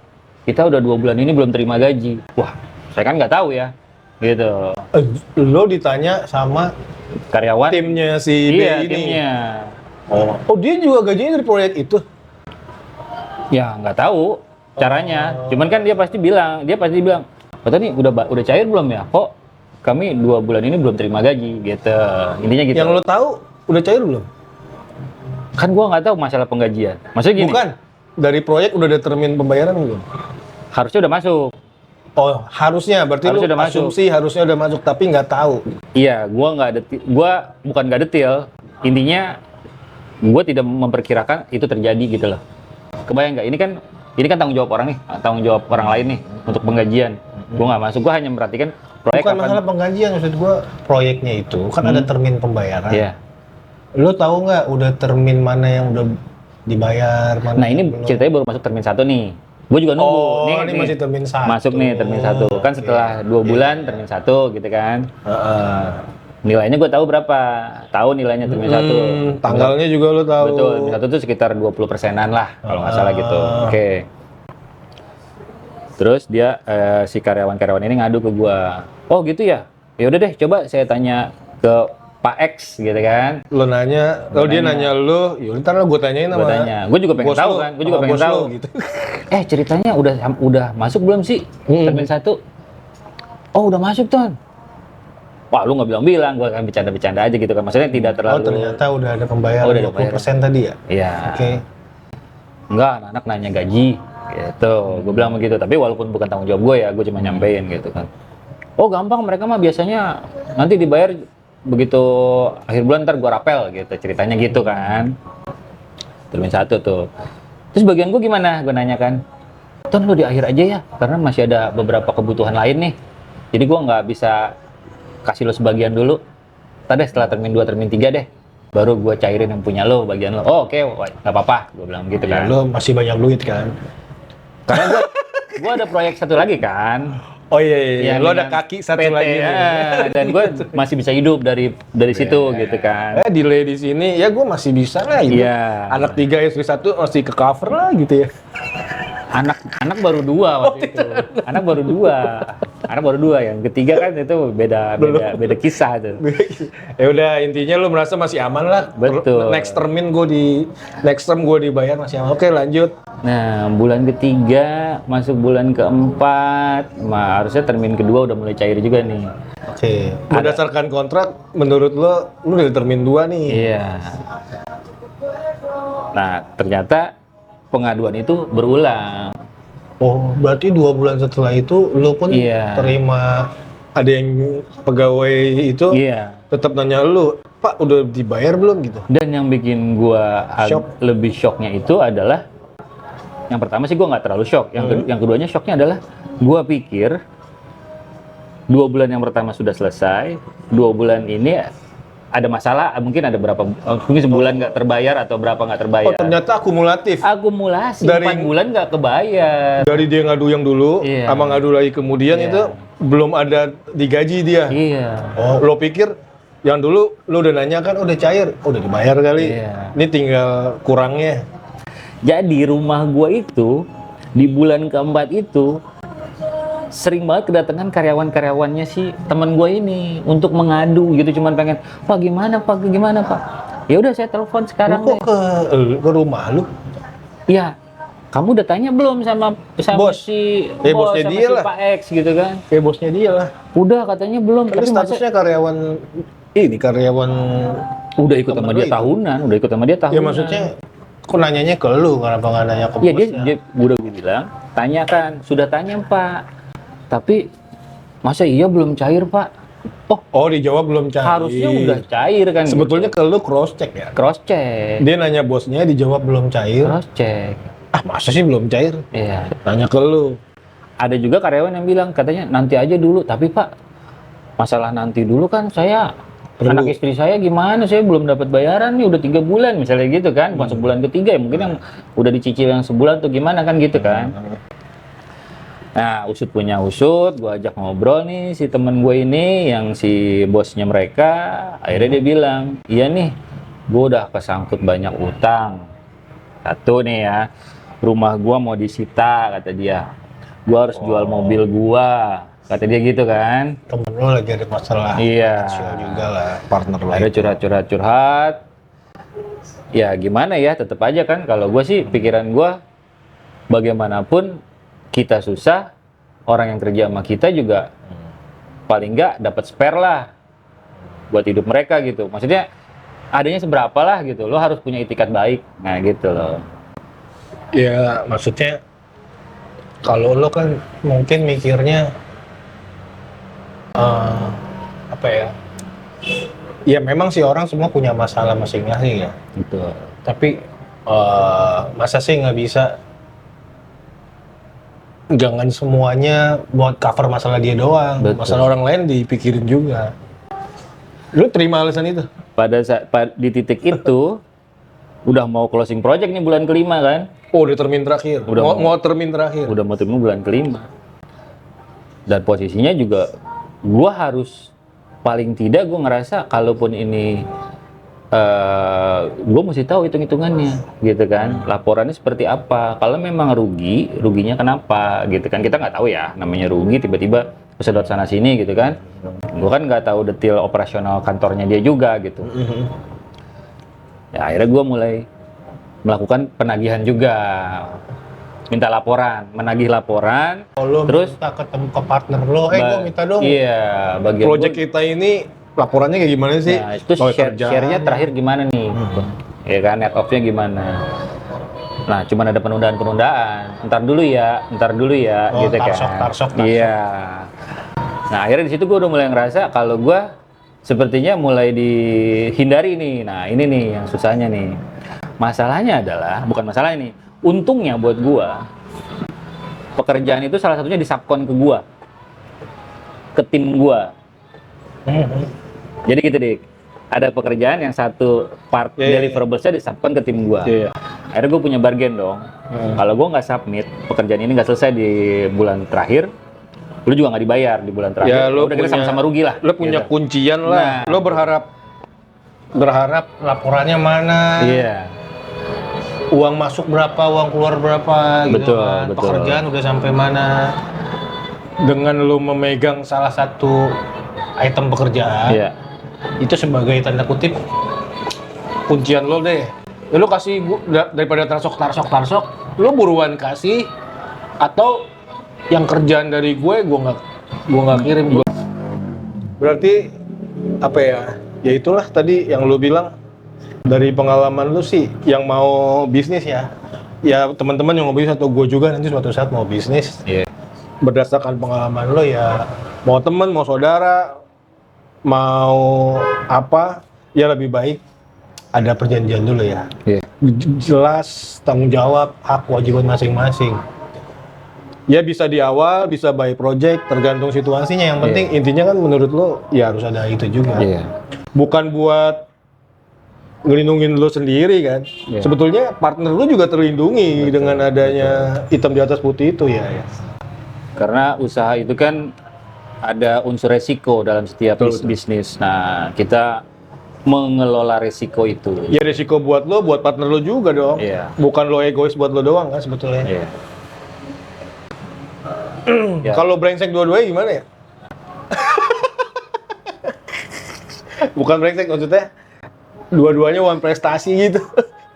kita udah 2 bulan ini belum terima gaji. Wah, saya kan nggak tahu ya. Gitu. Lo ditanya sama Karyawan. timnya si B Iya, ini. timnya. Oh, dia juga gajinya dari proyek itu. Ya nggak tahu caranya. Cuman kan dia pasti bilang, Pak Tony udah cair belum ya? Kok kami 2 bulan ini belum terima gaji gitu. Intinya gitu. Yang lo tahu udah cair belum? Kan gua nggak tahu masalah penggajian. Maksudnya gini, Bukan. Dari proyek udah ada termin pembayaran belum? harusnya udah masuk. Oh, harusnya. Berarti Harusnya lu udah masuk. asumsi harusnya udah masuk, tapi nggak tahu. Iya, gua bukan nggak detail. Intinya gua tidak memperkirakan itu terjadi gitu loh. Kebayang nggak? Ini kan tanggung jawab orang nih, tanggung jawab orang lain nih untuk penggajian. Gua nggak masuk, gua hanya memperhatikan proyek Bukan kapan. masalah penggajian, maksud gua proyeknya itu kan ada termin pembayaran. Iya. Lu tahu nggak udah termin mana yang udah dibayar, mana Nah, ini yang belum? ceritanya baru masuk termin 1 nih. Gue juga nunggu. Oh, ini masih termin 1. Masuk nih termin 1. Kan setelah 2 bulan termin 1 gitu kan. Nilainya gue tahu berapa. Tahu nilainya termin 1. Tanggalnya juga lu tahu. Betul, termin 1 itu sekitar 20%-an lah kalau nggak salah gitu. Oke. Terus dia si karyawan-karyawan ini ngadu ke gua. Oh, gitu ya. Ya udah deh, coba saya tanya ke Pak X gitu kan. Lu nanya, kalau dia nanya lu, ya ntar lah gue tanyain Gue sama tanya. Gue juga pengen bos tahu lu, kan. Gue juga sama pengen bos lu, tahu. gitu. Ceritanya udah masuk belum sih termin 1? Oh, udah masuk, Ton. Wah, lu nggak bilang-bilang, gue kan bercanda-bercanda aja gitu kan. Maksudnya tidak terlalu. Oh, ternyata udah ada pembayaran Oh, udah ada 20% tadi ya? Iya. Oke. Enggak, anak nanya gaji gitu. Gue bilang begitu, tapi walaupun bukan tanggung jawab gue ya, gue cuma nyampein gitu kan. Oh, gampang, mereka mah biasanya nanti dibayar begitu akhir bulan, ntar gue rapel gitu, ceritanya gitu kan. Termin 1 tuh. Terus bagian gue gimana? Gue nanya kan, Ton lu di akhir aja ya, karena masih ada beberapa kebutuhan lain nih. Jadi gue nggak bisa kasih lo sebagian dulu. Tadi setelah termin 2, termin 3 deh, baru gue cairin yang punya lo, bagian lo. Oh, oke, nggak apa-apa, gue bilang gitu Ya, kan. lu masih banyak duit kan? Karena gue ada proyek satu lagi kan. Oh iya. Lu ada dengan kaki satu PT, lagi nih. dan gue masih bisa hidup dari situ gitu kan. Delay di sini, ya gue masih bisa lah gitu. Iya. Anak 3, istri 1 masih ke cover lah gitu ya. Anak baru 2 waktu itu. Anak baru 2. Yang ketiga kan itu beda kisah tuh. Ya udah, intinya lu merasa masih aman lah. Betul. Next term gue dibayar masih aman. Oke, lanjut. Nah, bulan ketiga masuk bulan keempat, harusnya termin kedua udah mulai cair juga nih. Oke. Berdasarkan kontrak, menurut lu udah di termin 2 nih. Iya. Nah, ternyata pengaduan itu berulang. Oh, berarti 2 bulan setelah itu lu pun Iya. terima ada yang pegawai itu Iya. tetap nanya lu, Pak udah dibayar belum gitu? Dan yang bikin gua Shock. lebih shocknya itu adalah, yang pertama sih gua nggak terlalu shock. Yang keduanya shocknya adalah gua pikir 2 bulan yang pertama sudah selesai, 2 bulan ini ada masalah, mungkin ada berapa, mungkin sebulan nggak terbayar atau berapa nggak terbayar. Oh ternyata akumulatif. Akumulasi, Dari- 4 bulan nggak kebayar. Dari dia ngadu yang dulu, Iya. sama ngadu lagi kemudian Iya. itu belum ada digaji dia. Iya. Oh, lo pikir yang dulu lo udah nanya kan udah cair, udah dibayar kali. Iya. Ini tinggal kurangnya. Jadi rumah gua itu di bulan keempat itu sering banget kedatangan karyawan-karyawannya si teman gue ini untuk mengadu gitu, cuman pengen Pak gimana Pak, ya udah saya telepon sekarang Lo kok deh. ke rumah lu? Iya, kamu udah tanya belum sama Bos. si Bosnya sama dia si lah. Pak X gitu kan? Kayak bosnya dia lah. Udah katanya belum, Tapi tapi masa statusnya karyawan ini karyawan. udah ikut sama temen dia lu itu. tahunan, udah ikut sama dia tahunan. Ya maksudnya kok nanyanya ke lu, kenapa nggak nanya ke Iya bosnya? dia udah gue bilang, tanyakan, sudah tanya Pak. Tapi masa iya belum cair Pak? Oh dijawab belum cair. Harusnya udah cair kan? Sebetulnya gitu. ke lu cross check ya. Cross check, Dia nanya bosnya dijawab belum cair. cross check. Ah masa sih belum cair? Iya. Nanya ke lu. Ada juga karyawan yang bilang katanya nanti aja dulu. Tapi Pak, masalah nanti dulu kan saya Perlu. anak istri saya gimana? Saya belum dapat bayaran nih udah 3 bulan misalnya gitu kan? Bukan sebulan ketiga ya mungkin yang udah dicicil yang sebulan tuh gimana kan gitu kan? Nah, usut punya usut, gue ajak ngobrol nih si temen gue ini yang si bosnya mereka, akhirnya dia bilang, iya nih, gue udah kesangkut banyak utang. Satu nih ya, rumah gue mau disita kata dia, gue harus jual mobil gue, kata dia gitu kan. Temen lu lagi ada masalah. Iya. Finansial juga lah, partner lu. Ada curhat. Ya gimana ya, tetap aja kan. Kalau gue sih pikiran gue, bagaimanapun kita susah, orang yang kerja sama kita juga paling nggak dapat spare lah buat hidup mereka gitu. Maksudnya adanya seberapa lah gitu. Lo harus punya itikat baik. Nah gitu loh. Ya maksudnya kalau lo kan mungkin mikirnya apa ya? Ya memang sih orang semua punya masalah masing-masing ya. Gitu. Tapi masa sih nggak bisa jangan semuanya buat cover masalah dia doang. Betul. Masalah orang lain dipikirin juga. Lu terima alasan itu? Pada saat di titik itu udah mau closing project nih bulan kelima kan. Oh, udah termin terakhir. Udah mau termin terakhir. Udah mau terima bulan kelima. Dan posisinya juga gua harus paling tidak gua ngerasa kalaupun ini gue mesti tahu hitung-hitungannya gitu kan, laporannya seperti apa, kalau memang ruginya kenapa gitu kan, kita nggak tahu ya namanya rugi tiba-tiba kesedot sana sini gitu kan, gue kan nggak tahu detail operasional kantornya dia juga gitu. Ya akhirnya gue mulai melakukan penagihan juga, minta laporan, menagih laporan. Oh, lo Terus minta ketemu ke partner lo, gue minta dong. Iya, bagian Project gua- kita ini laporannya kayak gimana sih? Nah, itu Soal share, kerjaan. share-nya terakhir gimana nih? Ya kan, net off-nya gimana? Nah, cuman ada penundaan-penundaan. Ntar dulu ya, Oh, gitu tarsok. kan. Iya. Nah, akhirnya di situ gue udah mulai ngerasa kalau gue sepertinya mulai dihindari nih. Nah, ini nih yang susahnya nih. Masalahnya adalah, bukan masalah ini. Untungnya buat gue, pekerjaan itu salah satunya disubkon ke gue. Ke tim gue. Jadi gitu Dik, ada pekerjaan yang satu part deliverables-nya disubkon ke tim gua. Iya. Akhirnya gue punya bargain dong. Kalau gua nggak submit, pekerjaan ini nggak selesai di bulan terakhir, lu juga nggak dibayar di bulan terakhir. Ya, lu Udah kita punya- sama-sama rugi lah. Lo punya gitu. kuncian lah. Nah. Lo berharap laporannya mana? Iya, Uang masuk berapa, uang keluar berapa, gitu Betul, kan. betul. Pekerjaan udah sampai mana? Dengan lo memegang salah satu item pekerjaan, iya. itu sebagai tanda kutip kuncian lo deh. Ya, lo kasih daripada tarsok, lo buruan kasih atau yang kerjaan dari gue nggak kirim. Berarti apa ya? Ya itulah tadi yang lo bilang dari pengalaman lo sih yang mau bisnis ya. Ya teman-teman yang mau bisnis atau gue juga nanti suatu saat mau bisnis. Iya. Berdasarkan pengalaman lo ya mau temen, mau saudara, mau apa, ya lebih baik ada perjanjian dulu ya. Iya. Jelas tanggung jawab, hak, kewajiban masing-masing. Ya bisa di awal, bisa by project, tergantung situasinya. Yang penting intinya kan menurut lo ya harus ada itu juga. Iya. Bukan buat ngelindungin lo sendiri kan. Iya. Sebetulnya partner lo juga terlindungi dengan adanya hitam di atas putih itu ya. Karena usaha itu kan ada unsur resiko dalam setiap Betul. bisnis. Nah, kita mengelola resiko itu. Ya risiko buat lo, buat partner lo juga dong. Iya. Bukan lo egois buat lo doang kan sebetulnya. Iya. Ya. Kalau brengsek dua-duanya gimana ya? Bukan brengsek maksudnya dua-duanya one prestasi gitu.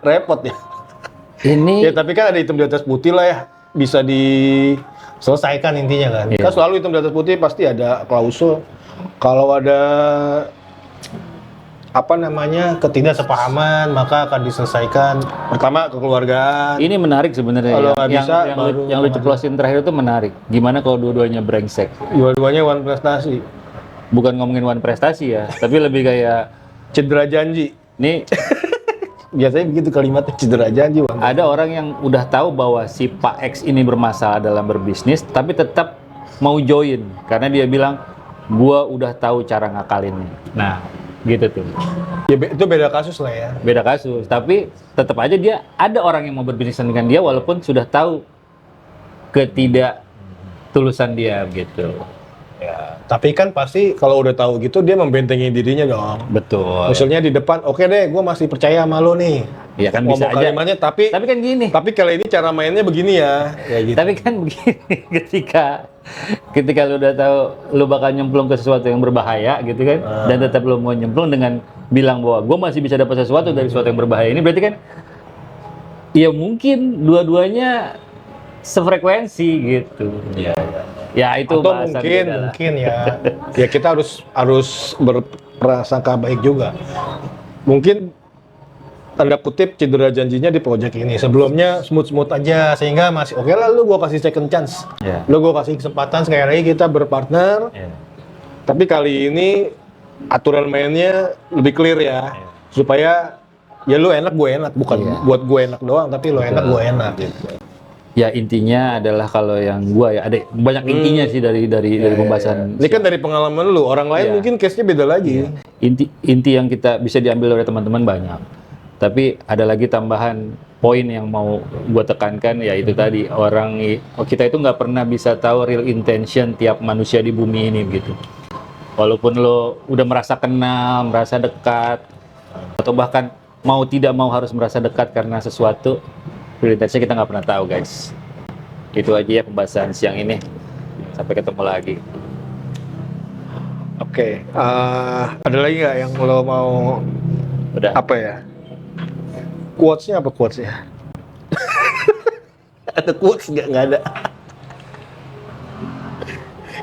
Repot ya. Ini Ya tapi kan ada hitam di atas putih lah ya. Bisa diselesaikan intinya kan. Iya. Kan selalu hitam di atas putih pasti ada klausul. Kalau ada apa namanya ketidaksepahaman maka akan diselesaikan pertama kekeluargaan. ini menarik sebenarnya. Kalau Yang, nggak yang, bisa, yang, baru lu, yang lu ceplosin terakhir itu menarik. Gimana kalau dua-duanya brengsek? Dua-duanya one prestasi. Bukan ngomongin one prestasi ya, tapi lebih kayak Cedera janji. nih Biasanya begitu kalimatnya cedera janji. Bang. ada orang yang udah tahu bahwa si Pak X ini bermasalah dalam berbisnis, tapi tetap mau join karena dia bilang, gua udah tahu cara ngakalinnya. Nah, gitu tuh. Ya itu beda kasus lah ya. Beda kasus, tapi tetap aja dia ada orang yang mau berbisnis dengan dia walaupun sudah tahu ketidaktulusan dia gitu. Ya, tapi kan pasti kalau udah tahu gitu dia membentengi dirinya dong. Betul. Misalnya di depan, oke deh, gue masih percaya sama lo nih. Iya kan bisa Ngomong aja. kalimatnya, tapi Tapi kan gini. kali ini cara mainnya begini ya. Ya gitu. Tapi kan begini, ketika lu udah tahu lu bakal nyemplung ke sesuatu yang berbahaya gitu kan, dan tetap lu mau nyemplung dengan bilang bahwa gue masih bisa dapat sesuatu dari sesuatu yang berbahaya ini, berarti kan ya mungkin dua-duanya sefrekuensi gitu. Iya. Ya itu Atau bahasan mungkin beda lah. ya. Ya kita harus berprasangka baik juga. Mungkin tanda kutip cedera janjinya di project ini. Sebelumnya smooth aja sehingga masih oke lah lu gua kasih second chance. Iya. Lu gua kasih kesempatan sekali lagi kita berpartner. Iya. Tapi kali ini aturan mainnya lebih clear ya. Supaya ya lu enak gue enak, bukan Iya. buat gue enak doang tapi lu enak gue enak gitu. Ya intinya adalah kalau yang gua ya ada banyak intinya sih dari pembahasan. Ini kan dari pengalaman lu, orang lain Iya. mungkin case-nya beda lagi. Inti yang kita bisa diambil oleh teman-teman banyak. Tapi ada lagi tambahan poin yang mau gue tekankan, yaitu tadi kita itu nggak pernah bisa tahu real intention tiap manusia di bumi ini gitu. Walaupun lo udah merasa kenal, merasa dekat, atau bahkan mau tidak mau harus merasa dekat karena sesuatu, real intention kita nggak pernah tahu guys. Itu aja ya pembahasan siang ini. Sampai ketemu lagi. Oke, ada lagi nggak yang lo mau Udah. apa ya? Quotes-nya apa quotes-nya? Ada quotes nggak? Nggak ada.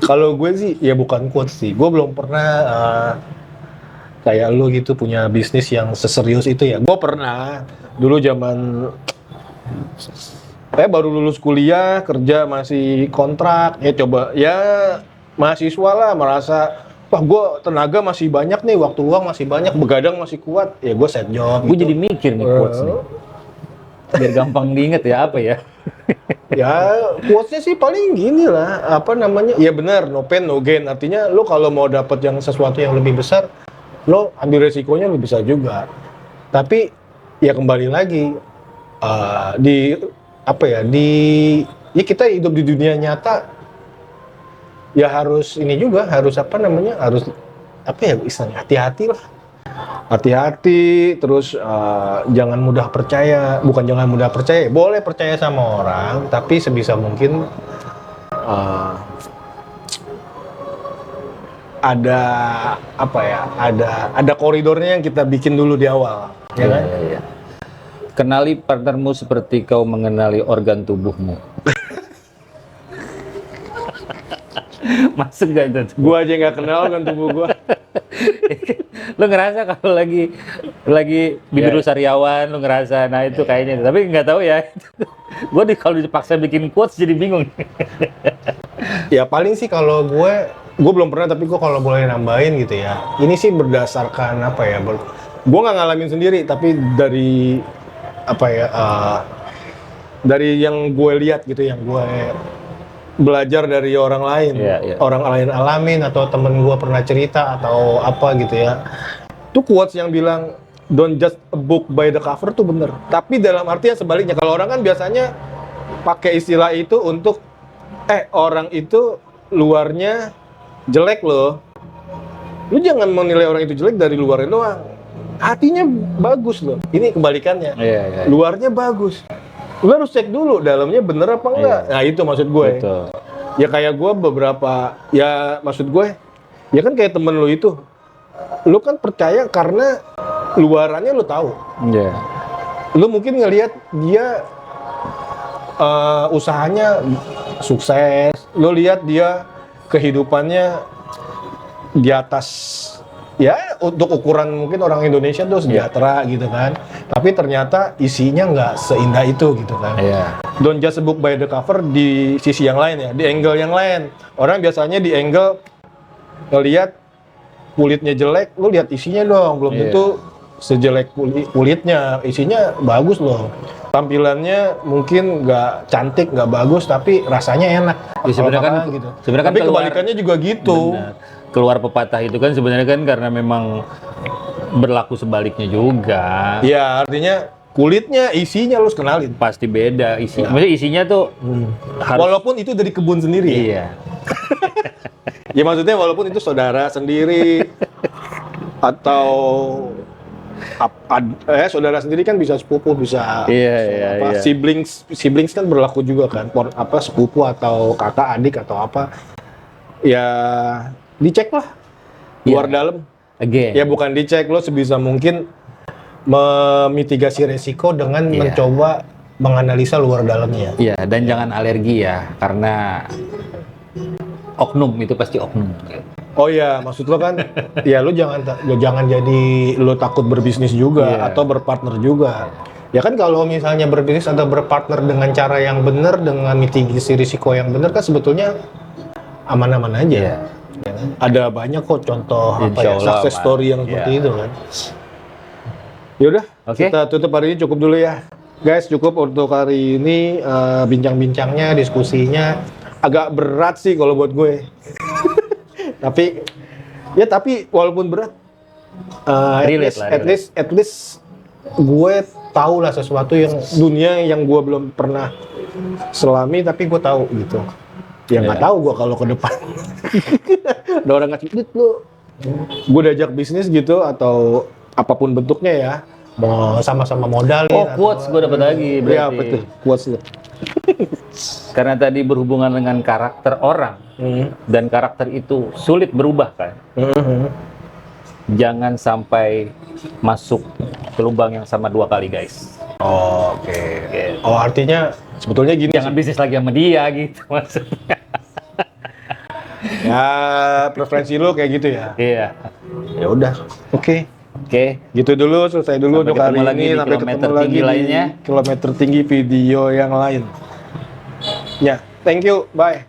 Kalau gue sih, ya bukan quotes sih. Gue belum pernah kayak lo gitu punya bisnis yang seserius itu ya. Gue pernah dulu zaman baru lulus kuliah, kerja masih kontrak, ya coba ya mahasiswa lah merasa wah gue tenaga masih banyak nih, waktu luang masih banyak, begadang masih kuat, ya gue set job. Gue gitu. jadi mikir nih quotes nih. Biar gampang diinget ya apa ya. Ya quotes-nya sih paling gini lah, apa namanya? Ya benar, no pain no gain. Artinya lo kalau mau dapat yang sesuatu yang lebih besar, lo ambil resikonya lo bisa juga. Tapi ya kembali lagi ya kita hidup di dunia nyata ya harus ini juga harus harus istilahnya hati-hati lah. Hati-hati, terus jangan mudah percaya, bukan jangan mudah percaya, boleh percaya sama orang, tapi sebisa mungkin ada koridornya yang kita bikin dulu di awal, ya kan? Iya. Kenali partnermu seperti kau mengenali organ tubuhmu. Masuk gak itu? Gua aja nggak kenal kan tubuh gua. Lo ngerasa kalau lagi bibir lu sariawan, lo ngerasa, nah itu kayaknya. Tapi nggak tahu ya. Gue kalau dipaksa bikin quotes jadi bingung. Ya paling sih kalau gue belum pernah, tapi gue kalau boleh nambahin gitu ya. Ini sih berdasarkan gue nggak ngalamin sendiri, tapi dari yang gue lihat gitu, yang gue belajar dari orang lain, Iya, iya. orang lain alamin atau temen gua pernah cerita atau apa gitu ya. Itu quotes yang bilang don't judge a book by the cover tuh bener. Tapi dalam artian sebaliknya, kalau orang kan biasanya pakai istilah itu untuk orang itu luarnya jelek loh. Lu jangan menilai orang itu jelek dari luarnya doang. Hatinya bagus loh. Ini kebalikannya. Iya, iya. Luarnya bagus. Lu harus cek dulu dalamnya bener apa enggak. Iya. Nah itu maksud gue. Betul. Ya kayak gue beberapa, ya maksud gue, ya kan kayak temen lu itu. Lu kan percaya karena luarannya lu tahu. Iya. Lu mungkin ngelihat dia usahanya sukses. Lu lihat dia kehidupannya di atas, ya untuk ukuran mungkin orang Indonesia tuh sejahtera gitu kan. Tapi ternyata isinya nggak seindah itu gitu kan. Iya. Don't judge a book by the cover di sisi yang lain ya, di angle yang lain. Orang biasanya di angle ngelihat kulitnya jelek, lu lihat isinya dong. Belum Iya. tentu sejelek kulitnya, isinya bagus loh. Tampilannya mungkin nggak cantik, nggak bagus, tapi rasanya enak. Ya, sebenarnya Kalau kan- makanan gitu. sebenarnya kan Tapi keluar- kebalikannya juga gitu. Benar. Keluar pepatah itu kan sebenarnya kan karena memang berlaku sebaliknya juga. Ya artinya kulitnya, isinya lu harus kenalin. Pasti beda isi. Ya. Maksudnya isinya tuh harus. Walaupun itu dari kebun sendiri. Iya. Ya maksudnya walaupun itu saudara sendiri atau saudara sendiri kan bisa sepupu, bisa Iya, iya, iya. siblings kan berlaku juga kan, sepupu atau kakak adik atau apa. Ya dicek lah luar Iya. dalam. Again. Ya bukan dicek, lo sebisa mungkin memitigasi resiko dengan Iya. mencoba menganalisa luar dalamnya. Iya, dan jangan alergi ya, karena oknum itu pasti oknum. Oh iya, maksud lo kan, ya lo jangan jadi lo takut berbisnis juga Iya. atau berpartner juga. Ya kan kalau misalnya berbisnis atau berpartner dengan cara yang benar, dengan mitigasi risiko yang benar kan sebetulnya aman-aman aja. Iya. Ya kan? Ada banyak kok contoh Insya Allah, success Pak. story yang seperti Iya. itu kan. Yaudah, Oke. kita tutup hari ini cukup dulu ya. Guys, cukup untuk hari ini bincang-bincangnya, diskusinya agak berat sih kalau buat gue. tapi walaupun berat, Relate lah, at least gue tahu lah sesuatu yang dunia yang gue belum pernah selami, tapi gue tahu gitu. Ya nggak Iya. tahu gue kalau ke depan. Ada orang ngasih duit lu, gue diajak bisnis gitu atau apapun bentuknya ya, mau sama-sama modalin. Oh, atau- quotes gue dapat lagi berarti. Iya betul, quotes lu. Karena tadi berhubungan dengan karakter orang dan karakter itu sulit berubah kan. Jangan sampai masuk ke lubang yang sama 2 kali, guys. Oke. Oh artinya sebetulnya gini. Jangan bisnis lagi sama dia gitu maksudnya. Ya preferensi lu kayak gitu ya. Iya. Ya udah. Oke. Oke. Gitu dulu, selesai dulu Sampai untuk hari ketemu lagi ini. di Sampai kilometer ketemu lagi tinggi di lainnya. kilometer tinggi video yang lain. Ya, thank you. Bye.